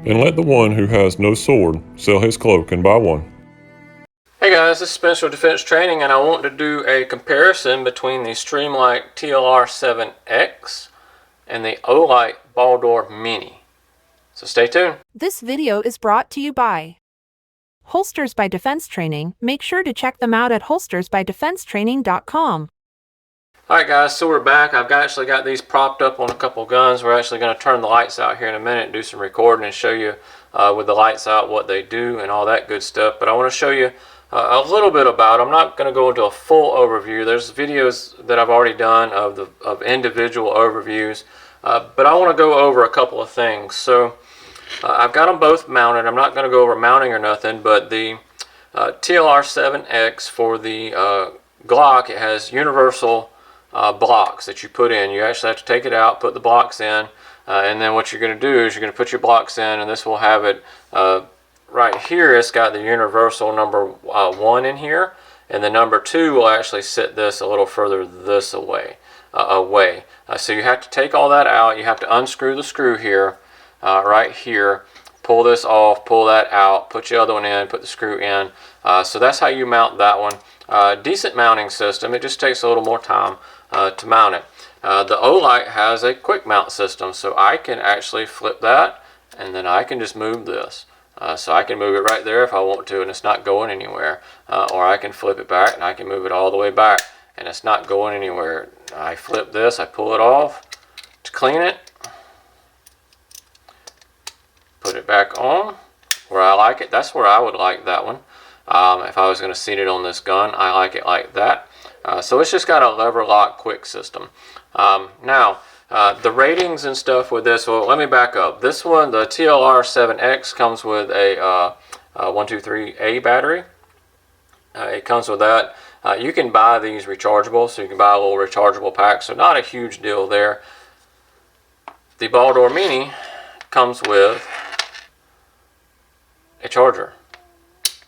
and let the one who has no sword sell his cloak and buy one. Hey guys, this is Spencer Defense Training, and I want to do a comparison between the Streamlight TLR 7X and the Olight Baldr Mini. So stay tuned. This video is brought to you by Holsters by Defense Training. Make sure to check them out at holstersbydefensetraining.com. Alright guys, so we're back. I've actually got these propped up on a couple guns. We're actually going to turn the lights out here in a minute and do some recording and show you with the lights out what they do and all that good stuff. But I want to show you a little bit about it. I'm not going to go into a full overview. There's videos that I've already done of individual overviews, but I want to go over a couple of things. So I've got them both mounted. I'm not going to go over mounting or nothing, but the TLR 7X for the Glock, it has universal blocks that you put in. You actually have to take it out, put the blocks in, and then what you're going to do is you're going to put your blocks in, and this will have it right here. It's got the universal number 1 in here, and the number 2 will actually sit this a little further this away. So you have to take all that out. You have to unscrew the screw here, right here, pull this off, pull that out, put the other one in, put the screw in. So that's how you mount that one. Decent mounting system. It just takes a little more time to mount it. The Olight has a quick mount system, so I can actually flip that, and then I can just move this. So I can move it right there if I want to, and it's not going anywhere. Or I can flip it back, and I can move it all the way back, and it's not going anywhere. I flip this, I pull it off to clean it, put it back on where I like it. That's where I would like that one. If I was going to seat it on this gun, I like it like that. So it's just got a lever lock quick system. Now, the ratings and stuff with this, well, let me back up. This one, the TLR 7X, comes with a 123A battery. It comes with that. You can buy these rechargeable, so you can buy a little rechargeable pack, so not a huge deal there. The Baldr Mini comes with a charger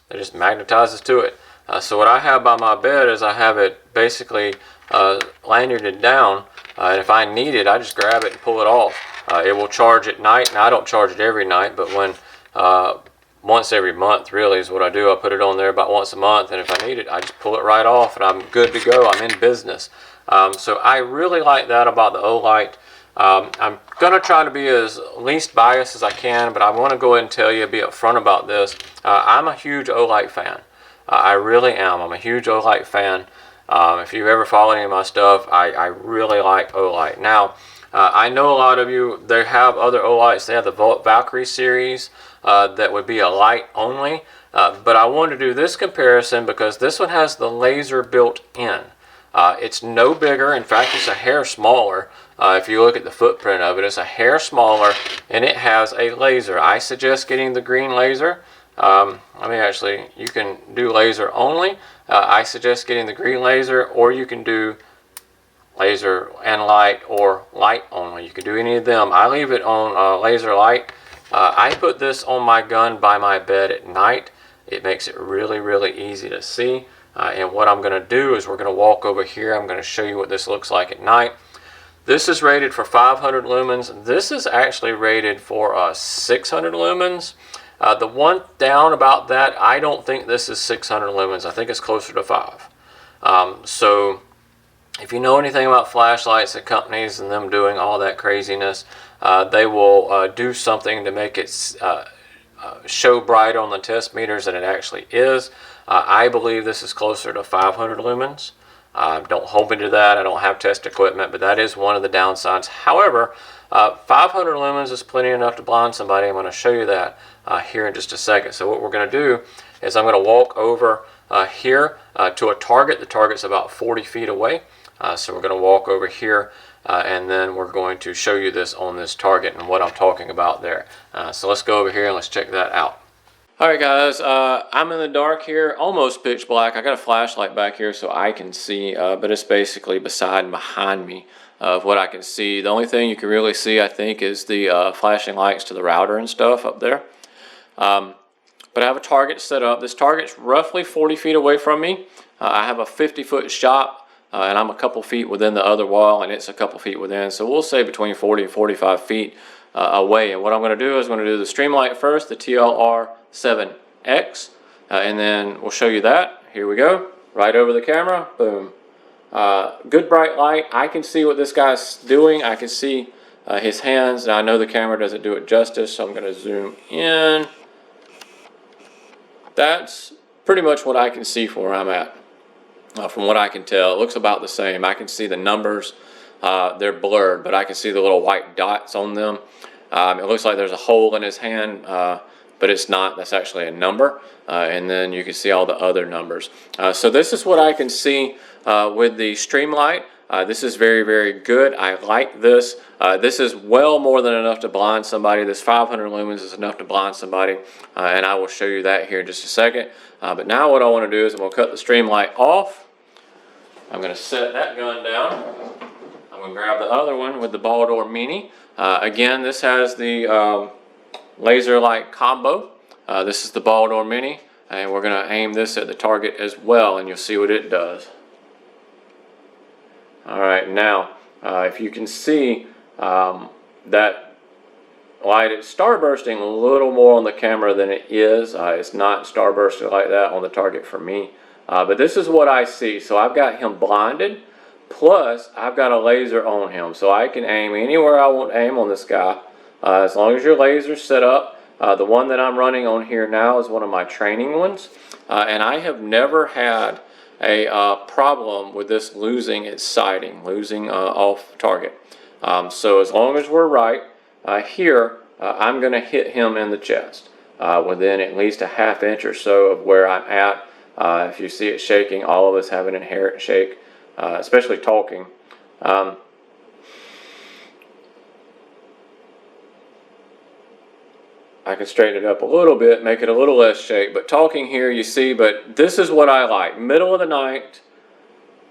that just magnetizes to it. So what I have by my bed is I have it basically lanyarded down, and if I need it, I just grab it and pull it off. It will charge at night, and I don't charge it every night, but when once every month really is what I do. I put it on there about once a month, and if I need it, I just pull it right off, and I'm good to go. I'm in business. So I really like that about the Olight. I'm going to try to be as least biased as I can, but I want to go ahead and tell you, be upfront about this. I'm a huge Olight fan. I really am. I'm a huge Olight fan. If you've ever followed any of my stuff, I really like Olight. Now, I know a lot of you, they have other Olights. They have the Valkyrie series that would be a light only. But I wanted to do this comparison because this one has the laser built in. It's no bigger. In fact, it's a hair smaller. If you look at the footprint of it, it's a hair smaller, and it has a laser. I suggest getting the green laser. You can do laser only. I suggest getting the green laser, or you can do laser and light or light only. You can do any of them. I leave it on laser light. I put this on my gun by my bed at night. It makes it really, really easy to see. And what I'm going to do is we're going to walk over here. I'm going to show you what this looks like at night. This is rated for 500 lumens. This is actually rated for 600 lumens. The one down about that, I don't think this is 600 lumens. I think it's closer to 5. So if you know anything about flashlights and companies and them doing all that craziness, they will do something to make it show brighter on the test meters than it actually is. I believe this is closer to 500 lumens. Don't hold me to that. I don't have test equipment, but that is one of the downsides. However, 500 lumens is plenty enough to blind somebody. I'm going to show you that here in just a second. So what we're going to do is I'm going to walk over here to a target. The target's about 40 feet away. So we're going to walk over here and then we're going to show you this on this target and what I'm talking about there. So let's go over here and let's check that out. Alright guys, I'm in the dark here, almost pitch black. I got a flashlight back here so I can see, but it's basically beside and behind me of what I can see. The only thing you can really see, I think, is the flashing lights to the router and stuff up there. But I have a target set up. This target's roughly 40 feet away from me. I have a 50-foot shop, and I'm a couple feet within the other wall, and it's a couple feet within. So we'll say between 40 and 45 feet away. And what I'm going to do is I'm going to do the Streamlight first, the TLR 7X, and then we'll show you that. Here we go, right over the camera, boom. Good bright light. I can see what this guy's doing. I can see his hands. Now I know the camera doesn't do it justice, so I'm going to zoom in. That's pretty much what I can see from where I'm at. From what I can tell, it looks about the same. I can see the numbers. They're blurred, but I can see the little white dots on them. It looks like there's a hole in his hand, but it's not. That's actually a number. And then you can see all the other numbers. So this is what I can see with the Streamlight. This is very, very good. I like this. This is well more than enough to blind somebody. This 500 lumens is enough to blind somebody, and I will show you that here in just a second. But now what I want to do is I'm going to cut the Streamlight off. I'm going to set that gun down. I'm going to grab the other one with the Baldr Mini. Again, this has the laser light combo. This is the Baldr Mini, and we're going to aim this at the target as well, and you'll see what it does. Alright, now if you can see that light, it's starbursting a little more on the camera than it is. It's not starbursting like that on the target for me. But this is what I see. So I've got him blinded, plus I've got a laser on him. So I can aim anywhere I want to aim on this guy. As long as your laser's set up. The one that I'm running on here now is one of my training ones. And I have never had a problem with this losing its sighting, losing off target. So as long as we're right here, I'm going to hit him in the chest within at least a ½ inch or so of where I'm at. If you see it shaking, all of us have an inherent shake, especially talking. I can straighten it up a little bit, make it a little less shake, but talking here you see, but this is what I like. Middle of the night,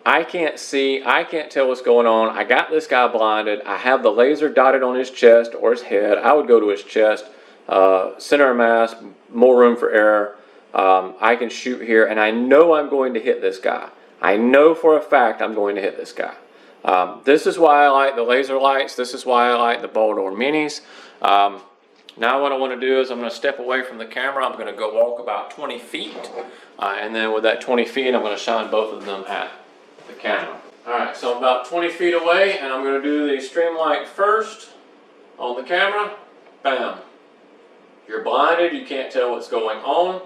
I can't see, I can't tell what's going on. I got this guy blinded. I have the laser dotted on his chest or his head. I would go to his chest, center of mass, more room for error. I can shoot here, and I know I'm going to hit this guy. I know for a fact I'm going to hit this guy. This is why I like the laser lights. This is why I like the Baldr Minis. Now what I want to do is I'm going to step away from the camera. I'm going to go walk about 20 feet. And then with that 20 feet, I'm going to shine both of them at the camera. Alright, so I'm about 20 feet away, and I'm going to do the Streamlight first on the camera. Bam. You're blinded. You can't tell what's going on.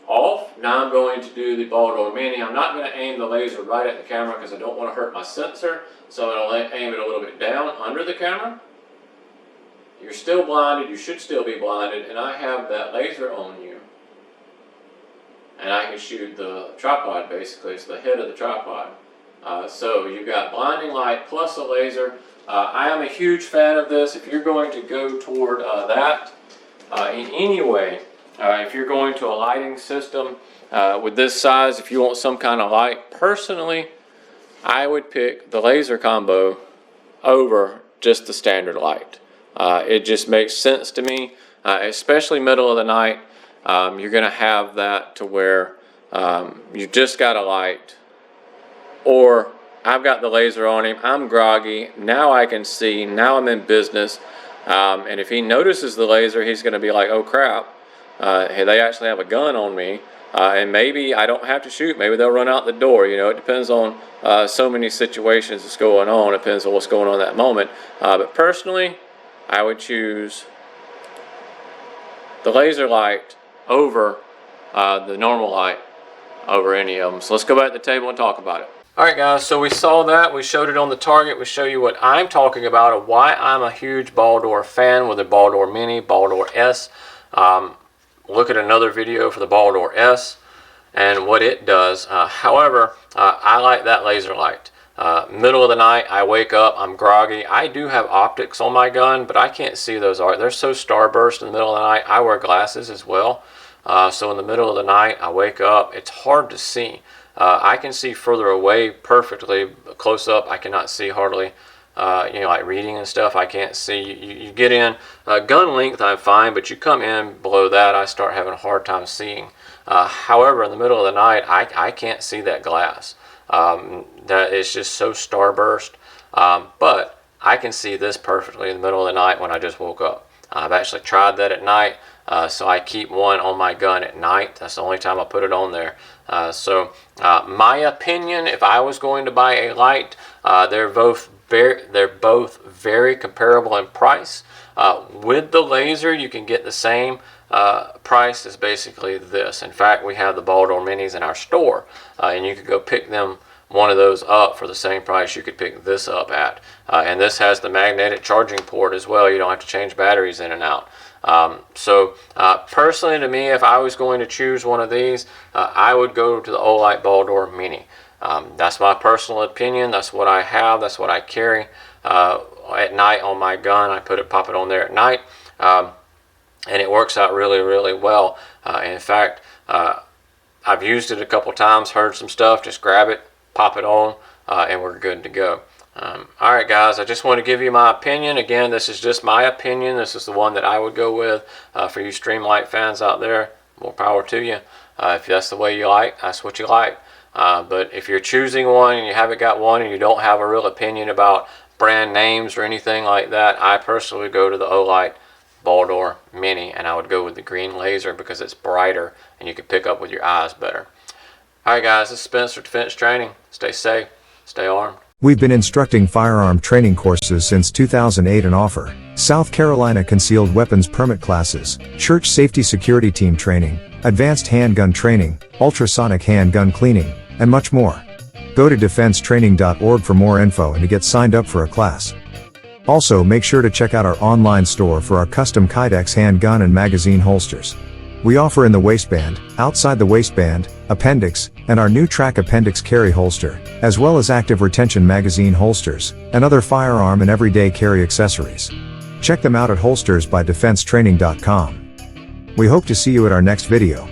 Off. Now I'm going to do the Baldr Mini. I'm not going to aim the laser right at the camera because I don't want to hurt my sensor. So I'm going to aim it a little bit down under the camera. You're still blinded, you should still be blinded, and I have that laser on you. And I can shoot the tripod basically, it's the head of the tripod. So you've got blinding light plus a laser. I am a huge fan of this. If you're going to go toward that in any way, if you're going to a lighting system with this size, if you want some kind of light, personally, I would pick the laser combo over just the standard light. It just makes sense to me, especially middle of the night. You're going to have that to where you just got a light, or I've got the laser on him, I'm groggy, now I can see, now I'm in business, and if he notices the laser, he's going to be like, oh crap, hey, they actually have a gun on me, and maybe I don't have to shoot, maybe they'll run out the door, you know, it depends on so many situations that's going on, it depends on what's going on at that moment, but personally, I would choose the laser light over the normal light over any of them. So let's go back to the table and talk about it. Alright guys, so we saw that, we showed it on the target, we show you what I'm talking about and why I'm a huge Baldr fan with the Baldr Mini, Baldr S. Look at another video for the Baldr S and what it does. However, I like that laser light. Middle of the night, I wake up, I'm groggy. I do have optics on my gun, but I can't see those. They're so starburst in the middle of the night. I wear glasses as well. So in the middle of the night, I wake up, it's hard to see. I can see further away perfectly. Close up, I cannot see hardly. You know, like reading and stuff, I can't see. You get in, gun length, I'm fine, but you come in below that, I start having a hard time seeing. However, in the middle of the night, I can't see that glass. That is just so starburst. But I can see this perfectly in the middle of the night when I just woke up. I've actually tried that at night, so I keep one on my gun at night. That's the only time I put it on there. My opinion, if I was going to buy a light, they're both very comparable in price. With the laser, you can get the same price as basically this. In fact, we have the Baldr minis in our store, and you could go pick them one of those up for the same price you could pick this up at. And this has the magnetic charging port as well. You don't have to change batteries in and out. Personally, to me, if I was going to choose one of these, I would go to the Olight Baldr Mini. That's my personal opinion. That's what I have. That's what I carry at night on my gun. I pop it on there at night, and it works out really well. In fact, I've used it a couple times, heard some stuff, just grab it, pop it on, and we're good to go. Alright guys, I just want to give you my opinion. Again, this is just my opinion. This is the one that I would go with. For you Streamlight fans out there, more power to you. If that's the way you like, that's what you like. But if you're choosing one and you haven't got one and you don't have a real opinion about brand names or anything like that, I personally would go to the Olight Baldr Mini, and I would go with the green laser because it's brighter and you can pick up with your eyes better. Alright guys, this is Spencer Defense Training. Stay safe, stay armed. We've been instructing firearm training courses since 2008 and offer South Carolina concealed weapons permit classes, church safety security team training, advanced handgun training, ultrasonic handgun cleaning, and much more. Go to defensetraining.org for more info and to get signed up for a class. Also, make sure to check out our online store for our custom Kydex handgun and magazine holsters. We offer in the waistband, outside the waistband, appendix, and our new track appendix carry holster, as well as active retention magazine holsters, and other firearm and everyday carry accessories. Check them out at holstersbydefensetraining.com. We hope to see you at our next video.